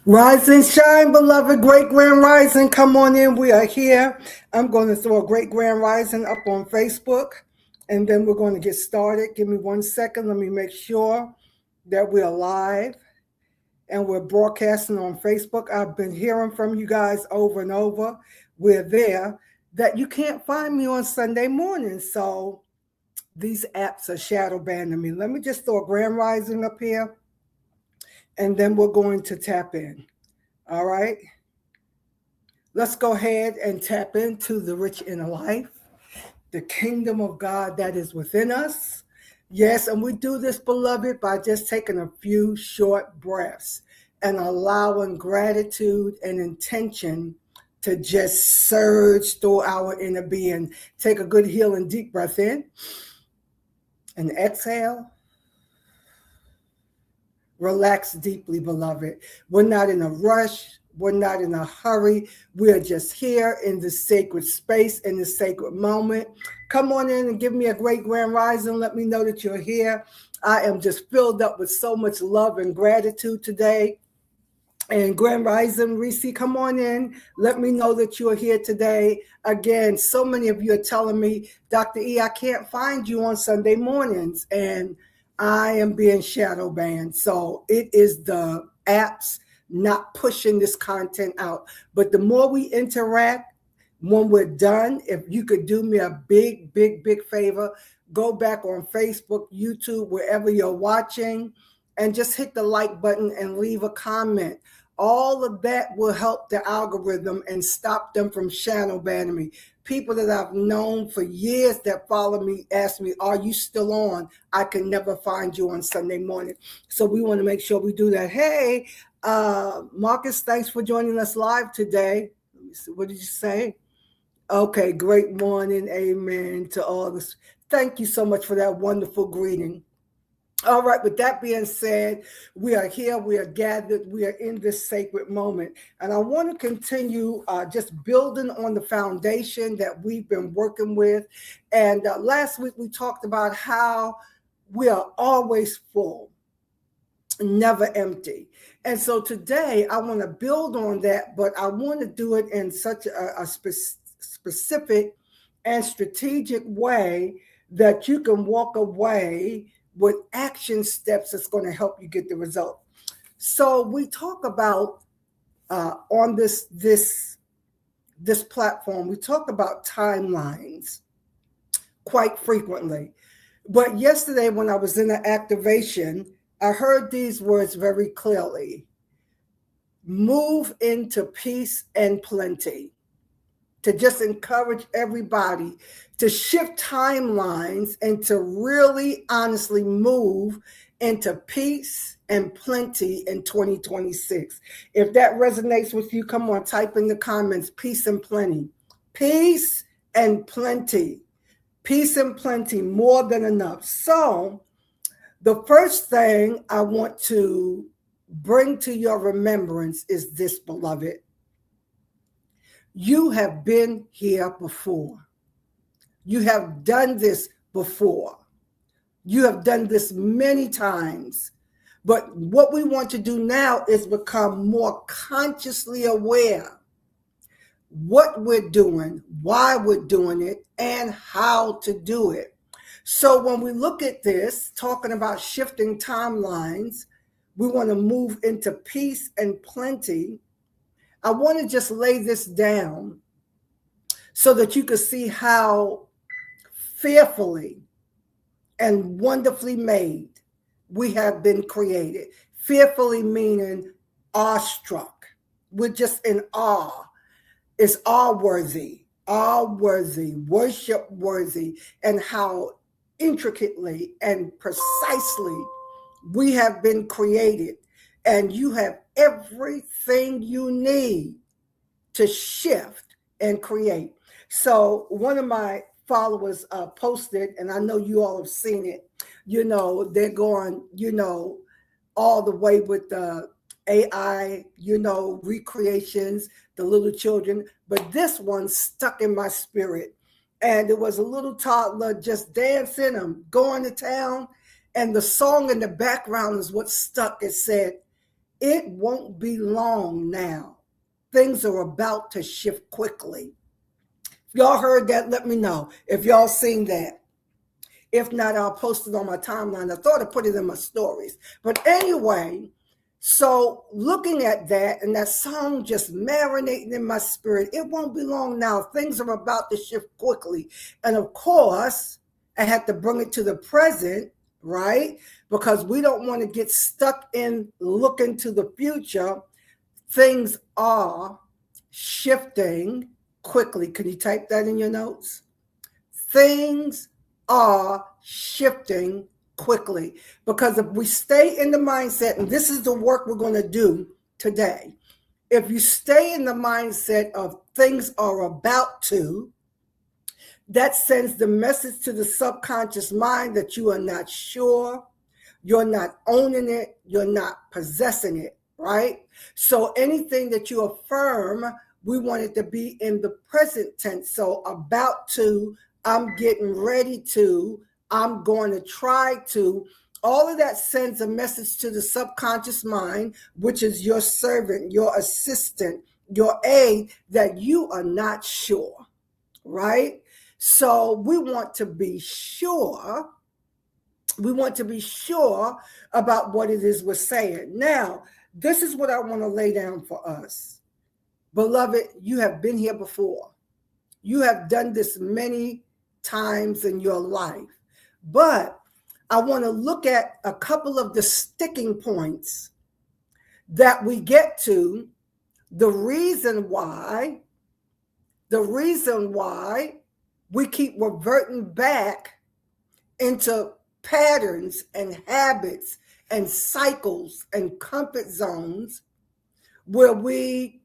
Rise and shine, beloved great grand rising. Come on in. We are here. I'm going to throw a great grand rising up on Facebook and then we're going to get started. Give me 1 second. Let me make sure that we're live and we're broadcasting on Facebook. I've been hearing from you guys over and over. We're there, that you can't find me on Sunday mornings. So these apps are shadow banning me. Let me just throw a grand rising up here and then we're going to tap in. All right. Let's go ahead and tap into the rich inner life, the kingdom of God that is within us. Yes, and we do this, beloved, by just taking a few short breaths and allowing gratitude and intention to just surge through our inner being. Take a good healing deep breath in and exhale. Relax deeply, beloved. We're not in a rush. We're not in a hurry. We're just here in the sacred space, in the sacred moment. Come on in and give me a great grand rising. Let me know that you're here. I am just filled up with so much love and gratitude today. And grand rising, Reese, come on in. Let me know that you're here today. Again, so many of you are telling me, Dr. E, I can't find you on Sunday mornings. And I am being shadow banned. So it is the apps not pushing this content out. But the more we interact, when we're done, if you could do me a big favor, go back on Facebook, YouTube, wherever you're watching, and just hit the like button and leave a comment. All of that will help the algorithm and stop them from shadow banning me. People that I've known for years that follow me ask me, are you still on? I can never find you on Sunday morning. So we want to make sure we do that. Hey, Marcus, thanks for joining us live today. Let me see, what did you say? Okay, great morning. Amen to all this. Thank you so much for that wonderful greeting. All right, with that being said, we are here, we are gathered, we are in this sacred moment. And I want to continue just building on the foundation that we've been working with. And last week we talked about how we are always full, never empty. And so today I want to build on that, but I want to do it in such a specific and strategic way that you can walk away with action steps that's going to help you get the result. So we talk about on this platform, we talk about timelines quite frequently. But yesterday when I was in the activation, I heard these words very clearly. Move into peace and plenty. To just encourage everybody to shift timelines and to really honestly move into peace and plenty in 2026. If that resonates with you, come on, type in the comments, peace and plenty. Peace and plenty. Peace and plenty, more than enough. So the first thing I want to bring to your remembrance is this, beloved. You have been here before. You have done this before. You have done this many times. But what we want to do now is become more consciously aware what we're doing, why we're doing it, and how to do it. So when we look at this, talking about shifting timelines, we want to move into peace and plenty. I want to just lay this down so that you can see how fearfully and wonderfully made we have been created. Fearfully meaning awestruck. We're just in awe. It's awe-worthy, worship-worthy, and how intricately and precisely we have been created. And you have everything you need to shift and create. So one of my followers posted, and I know you all have seen it, they're going, all the way with the AI, recreations, the little children. But this one stuck in my spirit. And it was a little toddler just dancing, going to town. And the song in the background is what stuck. It said, It won't be long now. Things are about to shift quickly. If y'all heard that, let me know. If y'all seen that. If not, I'll post it on my timeline. I thought I put it in my stories. But anyway, so looking at that and that song just marinating in my spirit, it won't be long now. Things are about to shift quickly. And of course, I had to bring it to the present, right? Because we don't want to get stuck in looking to the future. Things are shifting quickly. Can you type that in your notes? Things are shifting quickly, because if we stay in the mindset, and this is the work we're going to do today, if you stay in the mindset of things are about to, that sends the message to the subconscious mind that you are not sure, you're not owning it, you're not possessing it, right? So anything that you affirm, we want it to be in the present tense. So about to, I'm getting ready to, I'm going to try to. All of that sends a message to the subconscious mind, which is your servant, your assistant, your aide, that you are not sure, right? So we want to be sure. We want to be sure about what it is we're saying. Now, this is what I want to lay down for us. Beloved, you have been here before. You have done this many times in your life. But I want to look at a couple of the sticking points that we get to, the reason why we keep reverting back into patterns and habits and cycles and comfort zones where we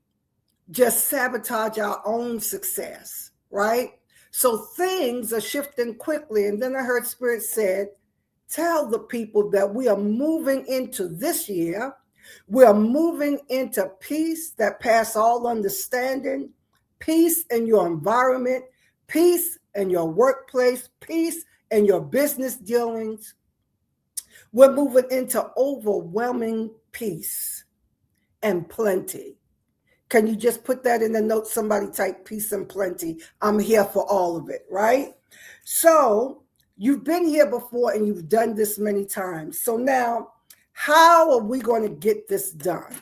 just sabotage our own success, right? So things are shifting quickly. And then I heard Spirit said, tell the people that we are moving into this year. We are moving into peace that passes all understanding, peace in your environment, peace in your workplace, peace in your business dealings. We're moving into overwhelming peace and plenty. Can you just put that in the notes? Somebody type peace and plenty. I'm here for all of it, right? So you've been here before and you've done this many times. So now, how are we going to get this done?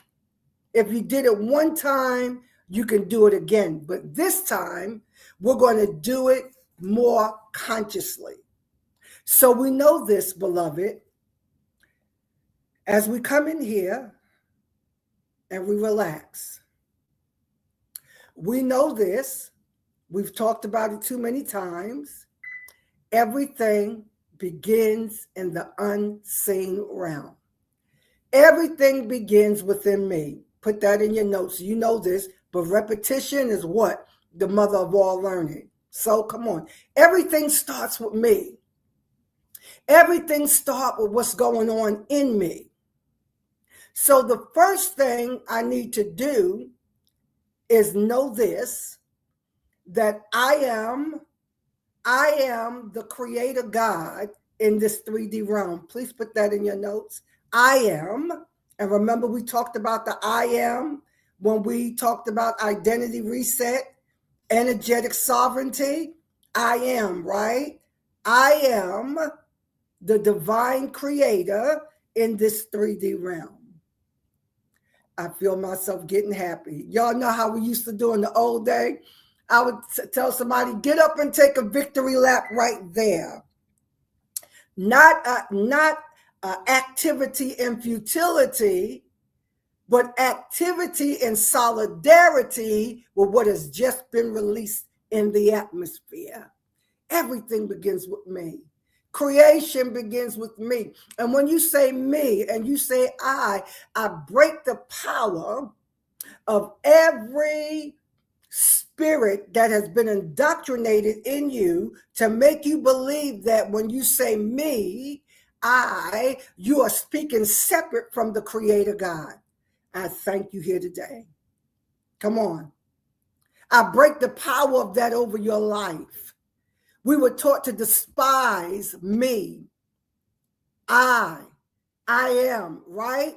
If you did it one time, you can do it again. But this time, we're going to do it more consciously. So we know this, beloved, as we come in here and we relax. We know this. We've talked about it too many times. Everything begins in the unseen realm. Everything begins within me. Put that in your notes. You know this, but repetition is what? The mother of all learning. So come on. Everything starts with me. Everything starts with what's going on in me. So the first thing I need to do is know this, that I am the creator God in this 3D realm. Please put that in your notes. I am, and remember we talked about the I am when we talked about identity reset, energetic sovereignty. I am, right? I am the divine creator in this 3D realm. I feel myself getting happy. Y'all know how we used to do in the old day? I would tell somebody, get up and take a victory lap right there. Not activity in futility, but activity in solidarity with what has just been released in the atmosphere. Everything begins with me. Creation begins with me. And when you say me and you say I break the power of every spirit that has been indoctrinated in you to make you believe that when you say me, you are speaking separate from the Creator God. I thank you here today. Come on. I break the power of that over your life. We were taught to despise me. I am, right?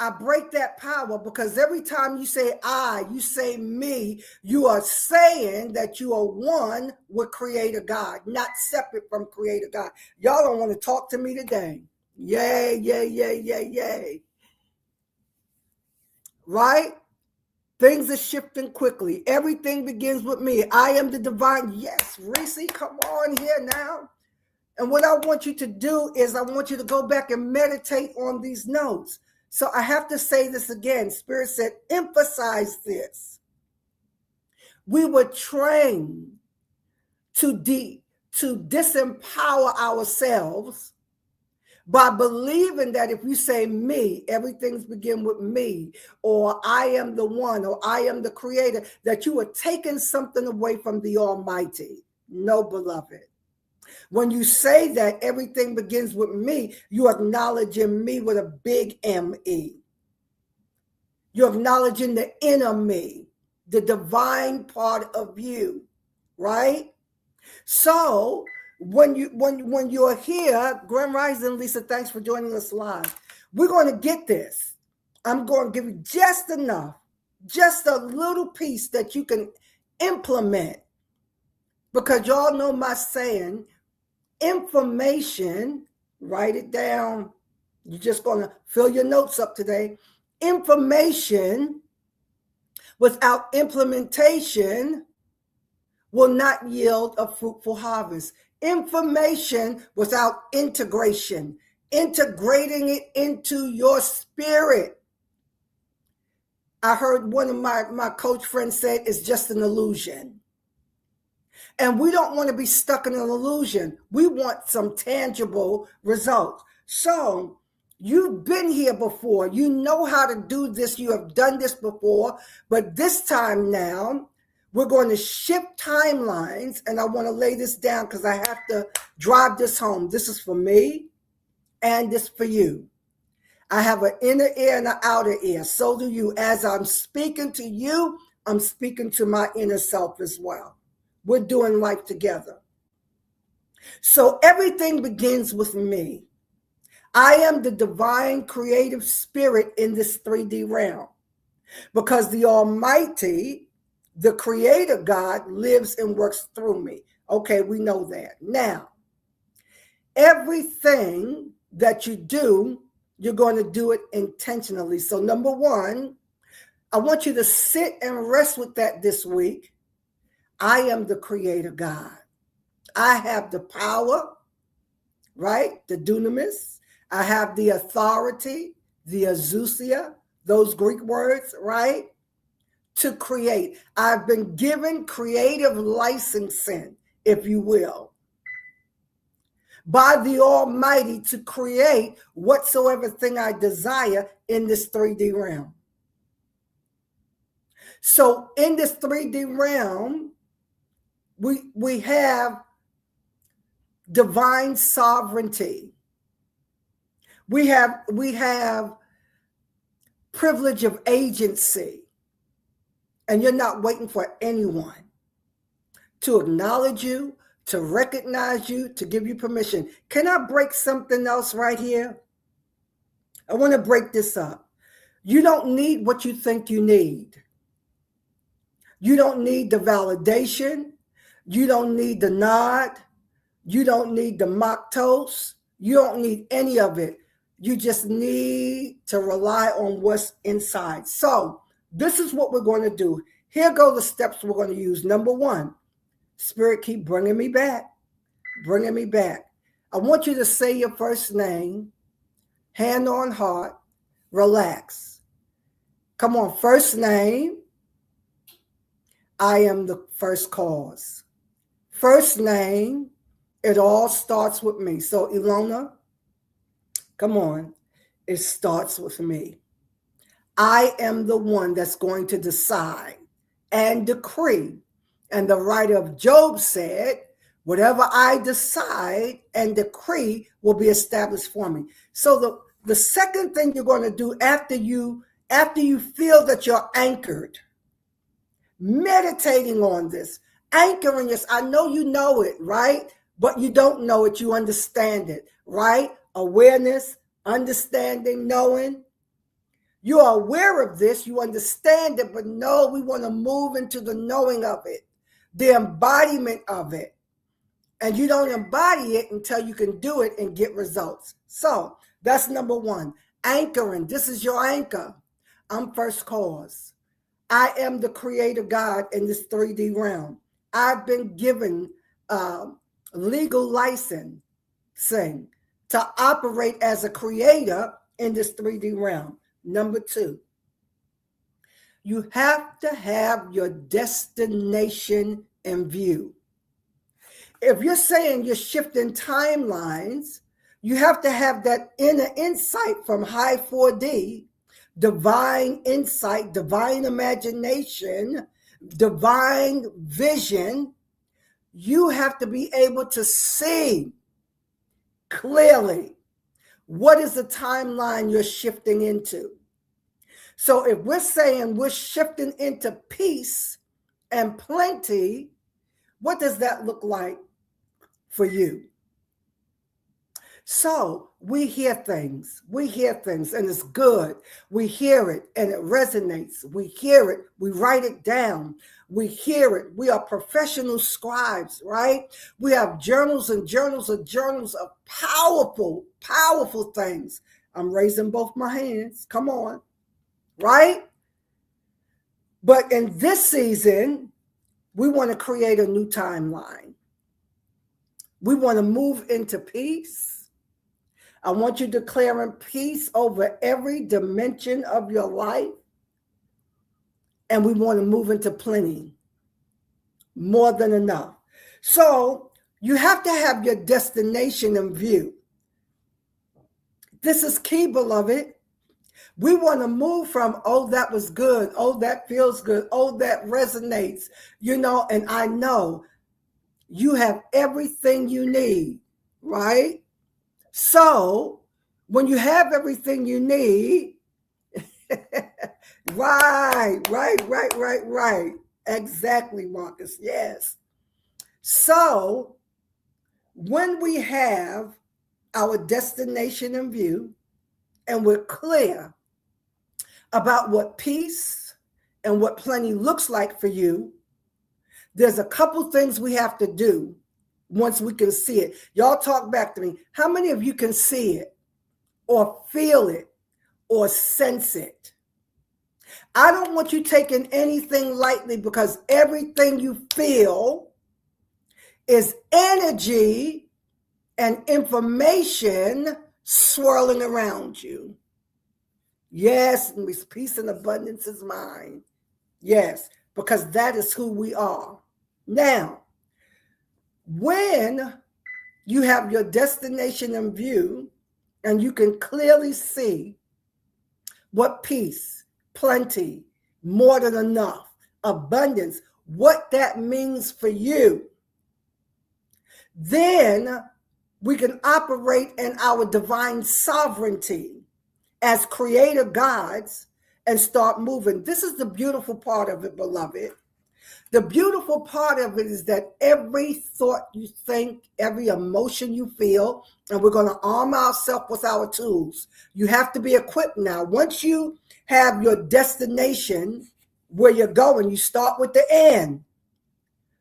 I break that power, because every time you say I, you say me, you are saying that you are one with Creator God, not separate from Creator God. Y'all don't want to talk to me today. Yay, yay, yay, yay, yay. Right? Things are shifting quickly. Everything begins with me. I am the divine. Yes, Reese, come on here now. And what I want you to do is I want you to go back and meditate on these notes. So I have to say this again. Spirit said, emphasize this. We were trained to disempower ourselves by believing that if you say me, everything's begin with me, or I am the one, or I am the creator, that you are taking something away from the Almighty. No, beloved. When you say that everything begins with me, you're acknowledging me with a big M-E. You're acknowledging the inner me, the divine part of you, right? So when you're here, Grand Rising, Lisa, thanks for joining us live. We're going to get this. I'm going to give you just enough, just a little piece that you can implement, because y'all know my saying, information, write it down. You're just going to fill your notes up today. Information without implementation will not yield a fruitful harvest. Information without integration, integrating it into your spirit. I heard one of my coach friends say it's just an illusion. And we don't want to be stuck in an illusion. We want some tangible results. So you've been here before. You know how to do this. You have done this before. But this time now, we're going to shift timelines. And I want to lay this down because I have to drive this home. This is for me and this for you. I have an inner ear and an outer ear. So do you. As I'm speaking to you, I'm speaking to my inner self as well. We're doing life together. So everything begins with me. I am the divine creative spirit in this 3D realm, because the Almighty, the Creator God, lives and works through me. Okay, we know that. Now, everything that you do, you're going to do it intentionally. So number one, I want you to sit and rest with that this week. I am the Creator God. I have the power, right? The dunamis. I have the authority, the exousia, those Greek words, right? To create. I've been given creative licensing, if you will, by the Almighty to create whatsoever thing I desire in this 3D realm. So in this 3D realm, we have divine sovereignty. We have privilege of agency. And you're not waiting for anyone to acknowledge you, to recognize you, to give you permission. Can I break something else right here? I want to break this up. You don't need what you think you need. You don't need the validation. You don't need the nod. You don't need the mock toast. You don't need any of it. You just need to rely on what's inside. So this is what we're going to do. Here go the steps we're going to use. Number one, Spirit, keep bringing me back. Bringing me back. I want you to say your first name, hand on heart, relax. Come on, first name. I am the first cause. First name, it all starts with me. So Ilona, come on, it starts with me. I am the one that's going to decide and decree. And the writer of Job said, whatever I decide and decree will be established for me. So the second thing you're going to do after you feel that you're anchored, meditating on this, anchoring this. I know you know it, right? But you don't know it, you understand it, right? Awareness, understanding, knowing. You are aware of this, you understand it, but no, we want to move into the knowing of it, the embodiment of it. And you don't embody it until you can do it and get results. So that's number one. Anchoring. This is your anchor. I'm first cause. I am the creator God in this 3D realm. I've been given legal licensing to operate as a creator in this 3D realm. Number two, you have to have your destination in view. If you're saying you're shifting timelines, you have to have that inner insight from high 4D, divine insight, divine imagination, divine vision. You have to be able to see clearly what is the timeline you're shifting into. So if we're saying we're shifting into peace and plenty, what does that look like for you? So we hear things, and it's good. We hear it and it resonates. We hear it, we write it down. We hear it. We are professional scribes, right? We have journals and journals and journals of powerful, powerful things. I'm raising both my hands. Come on, right? But in this season, we want to create a new timeline. We want to move into peace. I want you declaring peace over every dimension of your life. And we want to move into plenty, more than enough. So you have to have your destination in view. This is key, beloved. We want to move from, oh, that was good. Oh, that feels good. Oh, that resonates. And I know you have everything you need, right? So when you have everything you need, right. Exactly, Marcus. Yes. So when we have our destination in view and we're clear about what peace and what plenty looks like for you, there's a couple things we have to do once we can see it. Y'all talk back to me. How many of you can see it or feel it or sense it? I don't want you taking anything lightly, because everything you feel is energy and information swirling around you. Yes, peace and abundance is mine. Yes, because that is who we are. Now, when you have your destination in view and you can clearly see what peace, plenty, more than enough, abundance, what that means for you, then we can operate in our divine sovereignty as creator gods and start moving. This is the beautiful part of it, beloved. The beautiful part of it is that every thought you think, every emotion you feel, and we're going to arm ourselves with our tools. You have to be equipped now. Once you have your destination where you're going, you start with the end.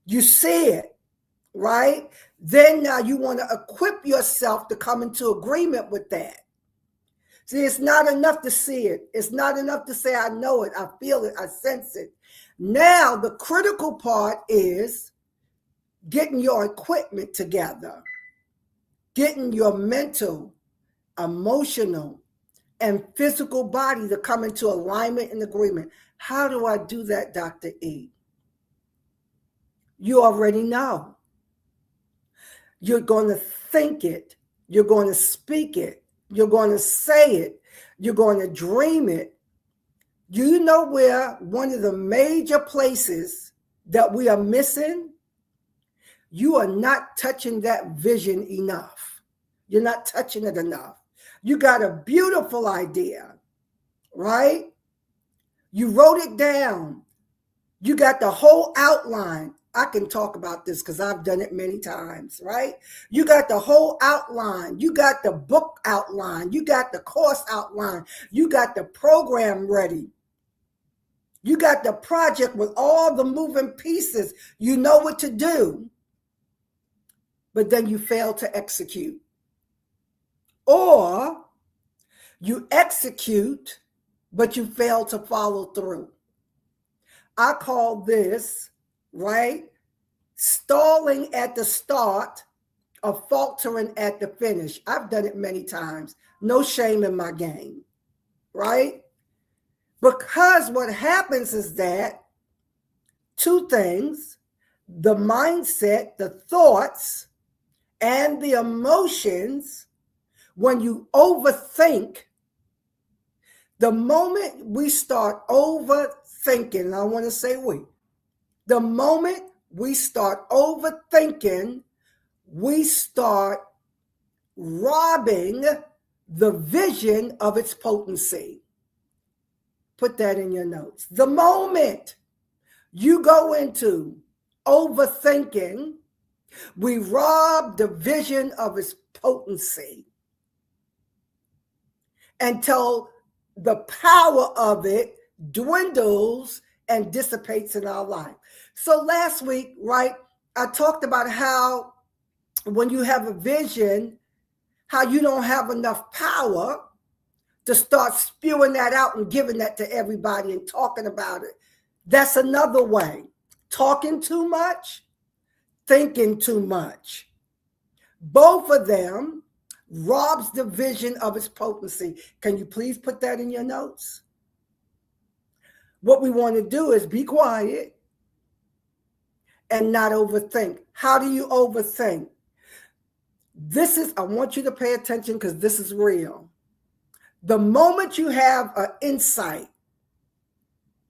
You see it, right? Then now you want to equip yourself to come into agreement with that. See, it's not enough to see it. It's not enough to say, I know it, I feel it, I sense it. Now, the critical part is getting your equipment together, getting your mental, emotional, and physical body to come into alignment and agreement. How do I do that, Dr. E? You already know. You're going to think it. You're going to speak it. You're going to say it. You're going to dream it. You know where one of the major places that we are missing? You are not touching that vision enough. You're not touching it enough. You got a beautiful idea, right? You wrote it down. You got the whole outline. I can talk about this because I've done it many times, right? You got the whole outline. You got the book outline. You got the course outline. You got the program ready. You got the project with all the moving pieces. You know what to do, but then you fail to execute. Or you execute, but you fail to follow through. I call this, right, stalling at the start or faltering at the finish. I've done it many times. No shame in my game, right? Because what happens is that two things, the mindset, the thoughts, and the emotions, when you overthink, the moment we start overthinking, I want to say the moment we start overthinking, we start robbing the vision of its potency. Put that in your notes. The moment you go into overthinking, we rob the vision of its potency until the power of it dwindles and dissipates in our life. So last week, right, I talked about how when you have a vision, how you don't have enough power to start spewing that out and giving that to everybody and talking about it. That's another way. Talking too much, thinking too much. Both of them robs the vision of its potency. Can you please put that in your notes? What we want to do is be quiet and not overthink. How do you overthink? I want you to pay attention because this is real. The moment you have an insight,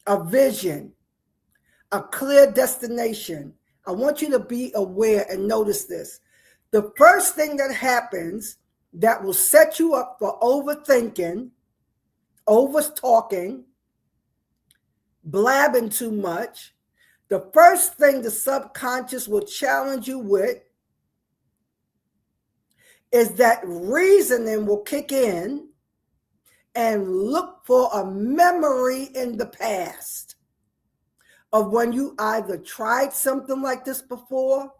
a vision, a clear destination, I want you to be aware and notice this. The first thing that happens that will set you up for overthinking, over-talking, blabbing too much, the first thing the subconscious will challenge you with is that reasoning will kick in and look for a memory in the past of when you either tried something like this before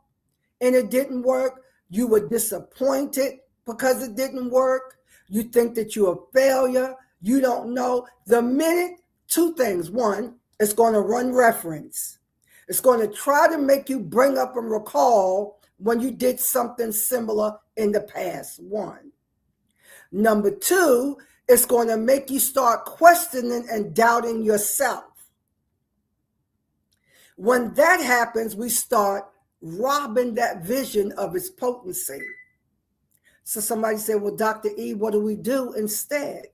and it didn't work, you were disappointed because it didn't work, you think that you're a failure, you don't know. The minute, two things. One, it's going to run reference. It's going to try to make you bring up and recall when you did something similar in the past. One. Number two, it's going to make you start questioning and doubting yourself. When that happens, we start robbing that vision of its potency. So somebody said, well, Dr. E, what do we do instead?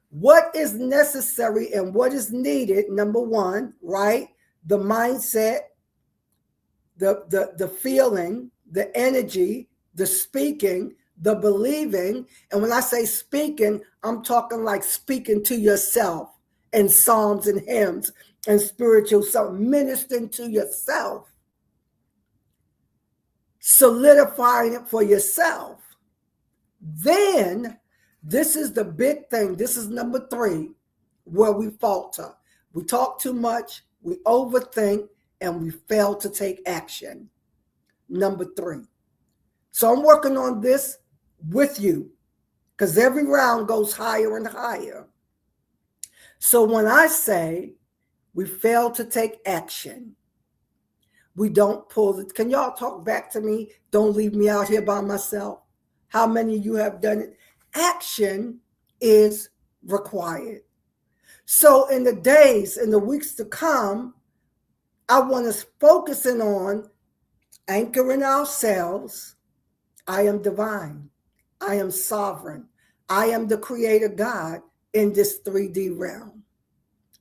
What is necessary and what is needed, number one, right? The mindset, the feeling, the energy, the speaking, the believing. And when I say speaking, I'm talking like speaking to yourself in psalms and hymns and spiritual self, ministering to yourself, solidifying it for yourself. Then this is the big thing. This is number three, where we falter. We talk too much, we overthink, and we fail to take action. Number three. So I'm working on this with you because every round goes higher and higher. So when I say we fail to take action, we don't pull it. Can y'all talk back to me? Don't leave me out here by myself. How many of you have done it? Action is required. So in the days, in the weeks to come, I want us focusing on anchoring ourselves. I am divine. I am sovereign. I am the creator God in this 3D realm.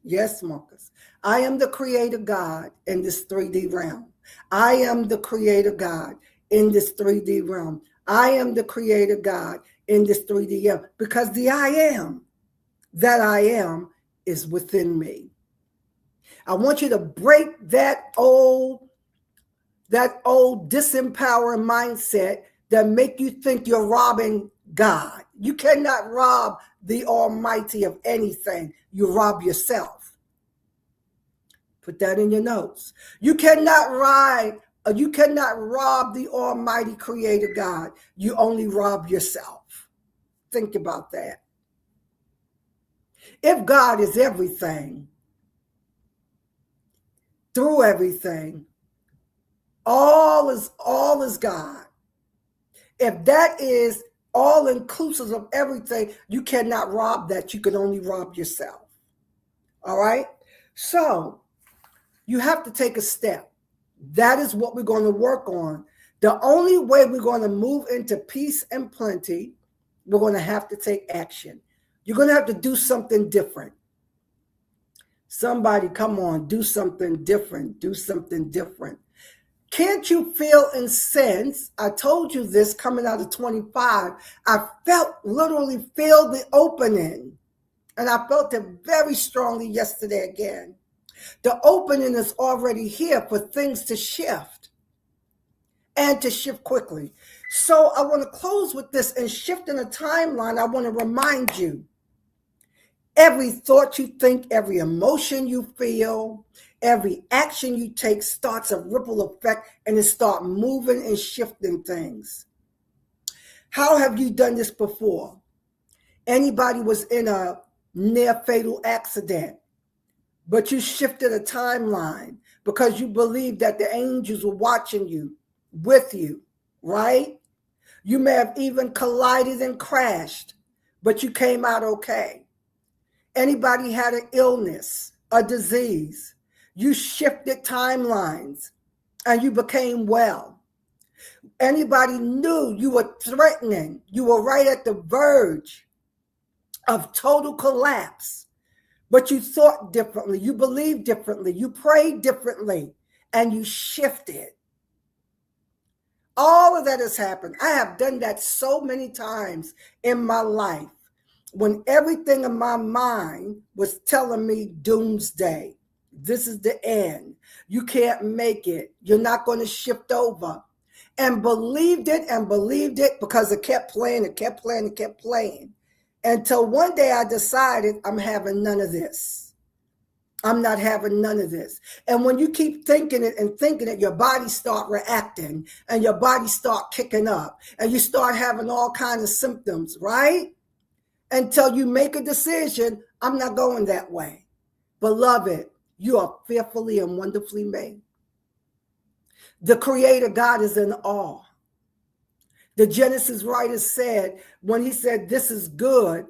Yes, Marcus. I am the creator God in this 3D realm. I am the creator God in this 3D realm. I am the creator God in this 3D realm because the I am that I am is within me. I want you to break that old that old disempowering mindset that make you think you're robbing God. You cannot rob the Almighty of anything. You rob yourself. Put that in your notes. You cannot rob the Almighty Creator God. You only rob yourself. Think about that. If God is everything, through everything, all is God. If that is all inclusive of everything, you cannot rob that. You can only rob yourself. All right? So you have to take a step. That is what we're going to work on. The only way we're going to move into peace and plenty, we're going to have to take action. You're going to have to do something different. Somebody, come on, do something different. Do something different. Can't you feel and sense? I told you this coming out of 25. I literally feel the opening. And I felt it very strongly yesterday again. The opening is already here for things to shift and to shift quickly. So I want to close with this and shift in a timeline. I want to remind you, every thought you think, every emotion you feel, every action you take starts a ripple effect and it starts moving and shifting things. How have you done this before? Anybody was in a near fatal accident, but you shifted a timeline because you believed that the angels were watching you, with you, right? You may have even collided and crashed, but you came out okay. Anybody had an illness, a disease, you shifted timelines and you became well. Anybody knew you were threatening, you were right at the verge of total collapse, but you thought differently, you believed differently, you prayed differently, and you shifted. All of that has happened. I have done that so many times in my life when everything in my mind was telling me doomsday. This is the end. You can't make it. You're not going to shift over. And believed it because it kept playing, until one day I decided I'm having none of this. I'm not having none of this. And when you keep thinking it, your body start reacting and your body start kicking up and you start having all kinds of symptoms, right? Until you make a decision, I'm not going that way. Beloved, you are fearfully and wonderfully made. The Creator God is in awe. The Genesis writer said, when he said, this is good,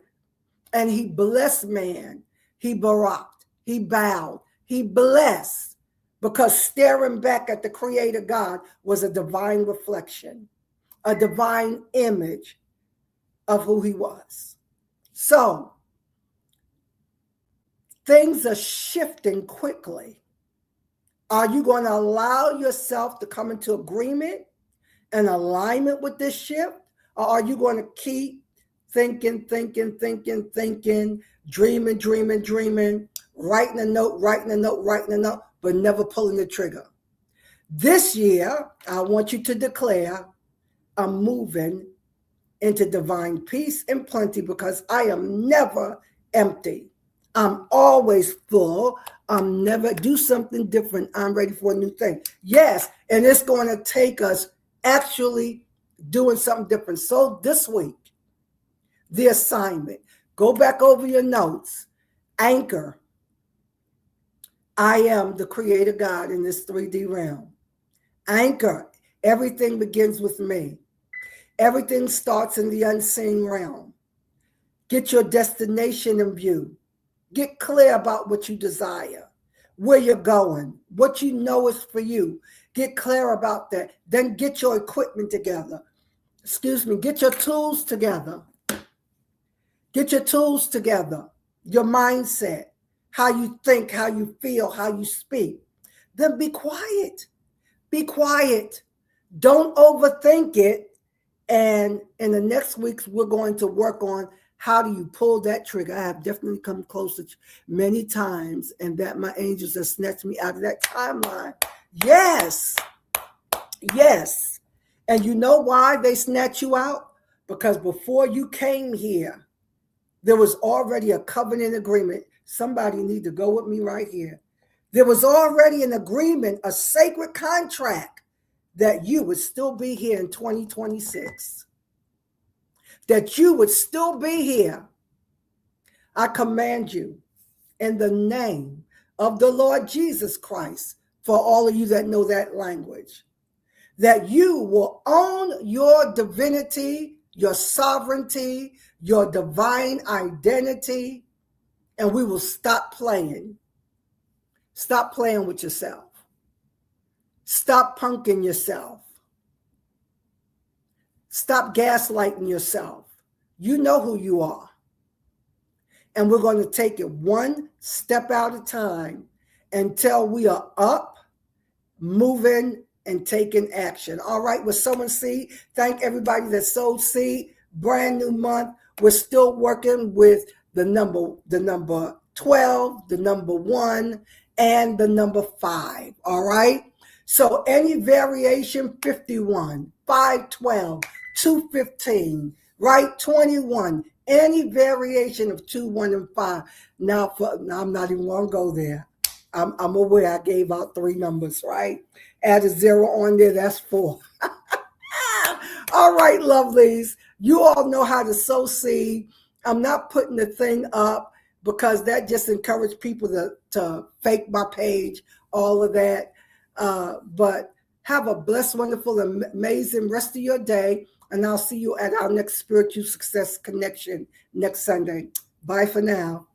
and he blessed man, he baraked, he bowed, he blessed, because staring back at the Creator God was a divine reflection, a divine image of who he was. So, things are shifting quickly. Are you going to allow yourself to come into agreement and alignment with this shift? Or are you going to keep thinking, dreaming, writing a note, but never pulling the trigger? This year, I want you to declare, I'm moving into divine peace and plenty because I am never empty. I'm always full. I'm never do something different. I'm ready for a new thing. Yes, and it's going to take us actually doing something different. So this week, the assignment, go back over your notes, anchor. I am the Creator God in this 3D realm. Anchor. Everything begins with me. Everything starts in the unseen realm. Get your destination in view. Get clear about what you desire, where you're going, what you know is for you. Get clear about that. Then get your equipment together. Get your tools together. Get your tools together. Your mindset, how you think, how you feel, how you speak. Then be quiet. Be quiet. Don't overthink it. And in the next weeks, we're going to work on how do you pull that trigger. I have definitely come closer many times, and that my angels have snatched me out of that timeline. Yes. Yes. And you know why they snatch you out? Because before you came here, there was already a covenant agreement. Somebody need to go with me right here. There was already an agreement, a sacred contract that you would still be here in 2026. That you would still be here. I command you in the name of the Lord Jesus Christ, for all of you that know that language, that you will own your divinity, your sovereignty, your divine identity, and we will stop playing. Stop playing with yourself. Stop punking yourself. Stop gaslighting yourself. You know who you are. And we're going to take it one step at a time until we are up, moving, and taking action. All right, with Sowing Seed, thank everybody that sowed seed. Brand new month. We're still working with the number 12, the number 1, and the number 5. All right. So any variation, 51, 512, 215, right? 21. Any variation of 2, 1, and 5. Now I'm not even going to go there. I'm aware I gave out 3 numbers, right? Add a 0 on there, that's 4. All right, lovelies. You all know how to sow seed. I'm not putting the thing up because that just encouraged people to fake my page, all of that. But have a blessed, wonderful, amazing rest of your day. And I'll see you at our next Spiritual Success Connection next Sunday. Bye for now.